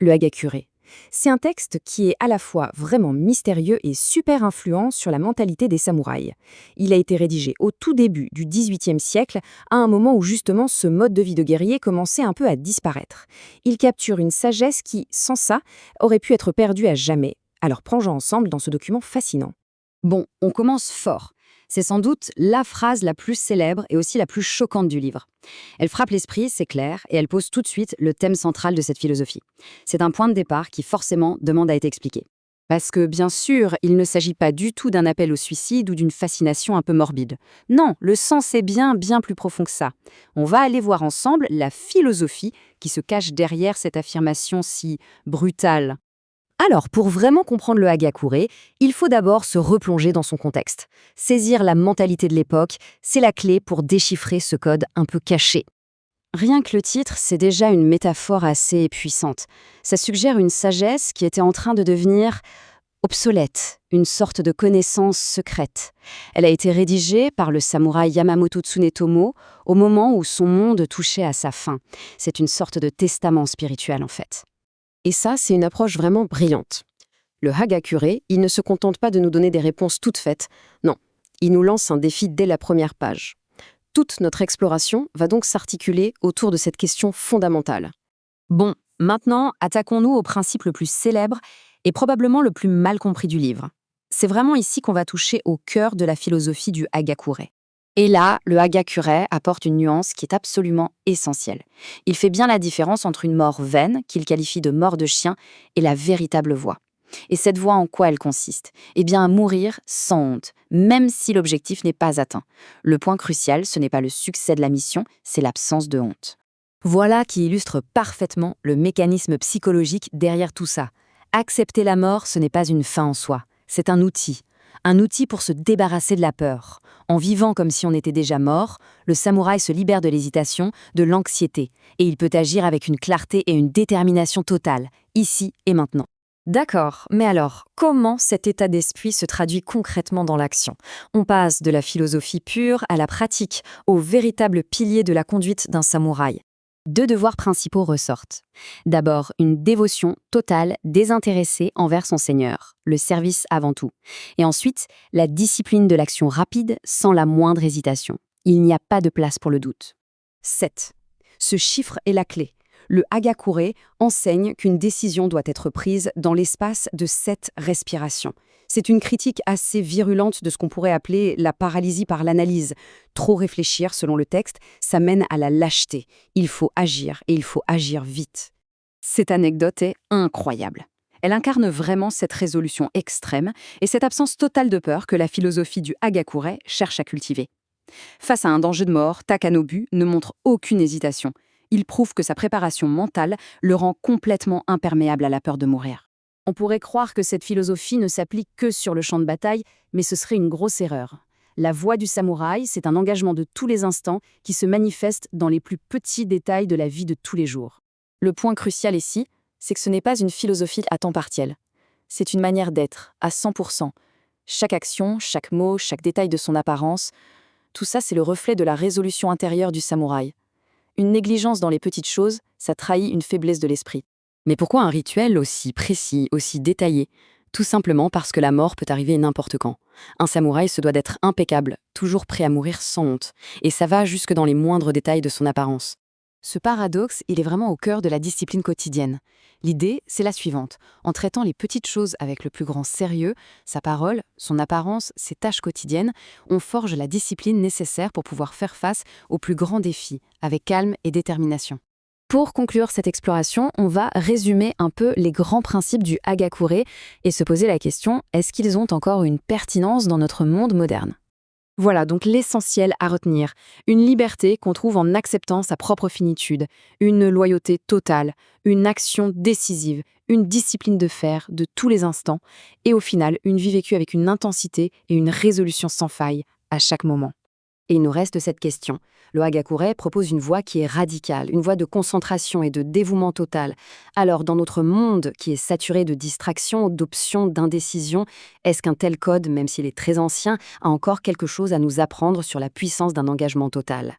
le Hagakure. C'est un texte qui est à la fois vraiment mystérieux et super influent sur la mentalité des samouraïs. Il a été rédigé au tout début du XVIIIe siècle, à un moment où justement ce mode de vie de guerrier commençait un peu à disparaître. Il capture une sagesse qui, sans ça, aurait pu être perdue à jamais. Alors plongeons ensemble dans ce document fascinant. Bon, on commence fort. C'est sans doute la phrase la plus célèbre et aussi la plus choquante du livre. Elle frappe l'esprit, c'est clair, et elle pose tout de suite le thème central de cette philosophie. C'est un point de départ qui forcément demande à être expliqué. Parce que, bien sûr, il ne s'agit pas du tout d'un appel au suicide ou d'une fascination un peu morbide. Non, le sens est bien plus profond que ça. On va aller voir ensemble la philosophie qui se cache derrière cette affirmation si brutale. Alors, pour vraiment comprendre le Hagakure, il faut d'abord se replonger dans son contexte. Saisir la mentalité de l'époque, c'est la clé pour déchiffrer ce code un peu caché. Rien que le titre, c'est déjà une métaphore assez puissante. Ça suggère une sagesse qui était en train de devenir obsolète, une sorte de connaissance secrète. Elle a été rédigée par le samouraï Yamamoto Tsunetomo au moment où son monde touchait à sa fin. C'est une sorte de testament spirituel en fait. Et ça, c'est une approche vraiment brillante. Le Hagakure, il ne se contente pas de nous donner des réponses toutes faites. Non, il nous lance un défi dès la première page. Toute notre exploration va donc s'articuler autour de cette question fondamentale. Bon, maintenant, attaquons-nous au principe le plus célèbre et probablement le plus mal compris du livre. C'est vraiment ici qu'on va toucher au cœur de la philosophie du Hagakure. Et là, le Hagakure apporte une nuance qui est absolument essentielle. Il fait bien la différence entre une mort vaine, qu'il qualifie de mort de chien, et la véritable voie. Et cette voie, en quoi elle consiste? Eh bien, à mourir sans honte, même si l'objectif n'est pas atteint. Le point crucial, ce n'est pas le succès de la mission, c'est l'absence de honte. Voilà qui illustre parfaitement le mécanisme psychologique derrière tout ça. Accepter la mort, ce n'est pas une fin en soi, c'est un outil. Un outil pour se débarrasser de la peur. En vivant comme si on était déjà mort, le samouraï se libère de l'hésitation, de l'anxiété, et il peut agir avec une clarté et une détermination totale, ici et maintenant. D'accord, mais alors, comment cet état d'esprit se traduit concrètement dans l'action? On passe de la philosophie pure à la pratique, au véritable pilier de la conduite d'un samouraï. Deux devoirs principaux ressortent. D'abord, une dévotion totale, désintéressée envers son Seigneur, le service avant tout. Et ensuite, la discipline de l'action rapide, sans la moindre hésitation. Il n'y a pas de place pour le doute. 7. Ce chiffre est la clé. Le Hagakure enseigne qu'une décision doit être prise dans l'espace de 7 respirations. C'est une critique assez virulente de ce qu'on pourrait appeler la paralysie par l'analyse. Trop réfléchir, selon le texte, ça mène à la lâcheté. Il faut agir, et il faut agir vite. Cette anecdote est incroyable. Elle incarne vraiment cette résolution extrême et cette absence totale de peur que la philosophie du Hagakure cherche à cultiver. Face à un danger de mort, Takanobu ne montre aucune hésitation. Il prouve que sa préparation mentale le rend complètement imperméable à la peur de mourir. On pourrait croire que cette philosophie ne s'applique que sur le champ de bataille, mais ce serait une grosse erreur. La voie du samouraï, c'est un engagement de tous les instants qui se manifeste dans les plus petits détails de la vie de tous les jours. Le point crucial ici, c'est que ce n'est pas une philosophie à temps partiel. C'est une manière d'être, à 100%. Chaque action, chaque mot, chaque détail de son apparence, tout ça c'est le reflet de la résolution intérieure du samouraï. Une négligence dans les petites choses, ça trahit une faiblesse de l'esprit. Mais pourquoi un rituel aussi précis, aussi détaillé? Tout simplement parce que la mort peut arriver n'importe quand. Un samouraï se doit d'être impeccable, toujours prêt à mourir sans honte. Et ça va jusque dans les moindres détails de son apparence. Ce paradoxe, il est vraiment au cœur de la discipline quotidienne. L'idée, c'est la suivante. En traitant les petites choses avec le plus grand sérieux, sa parole, son apparence, ses tâches quotidiennes, on forge la discipline nécessaire pour pouvoir faire face aux plus grands défis, avec calme et détermination. Pour conclure cette exploration, on va résumer un peu les grands principes du Hagakure et se poser la question, est-ce qu'ils ont encore une pertinence dans notre monde moderne? Voilà donc l'essentiel à retenir. Une liberté qu'on trouve en acceptant sa propre finitude, une loyauté totale, une action décisive, une discipline de fer de tous les instants, et au final, une vie vécue avec une intensité et une résolution sans faille à chaque moment. Et il nous reste cette question. Le Hagakure propose une voie qui est radicale, une voie de concentration et de dévouement total. Alors, dans notre monde qui est saturé de distractions, d'options, d'indécision, est-ce qu'un tel code, même s'il est très ancien, a encore quelque chose à nous apprendre sur la puissance d'un engagement total?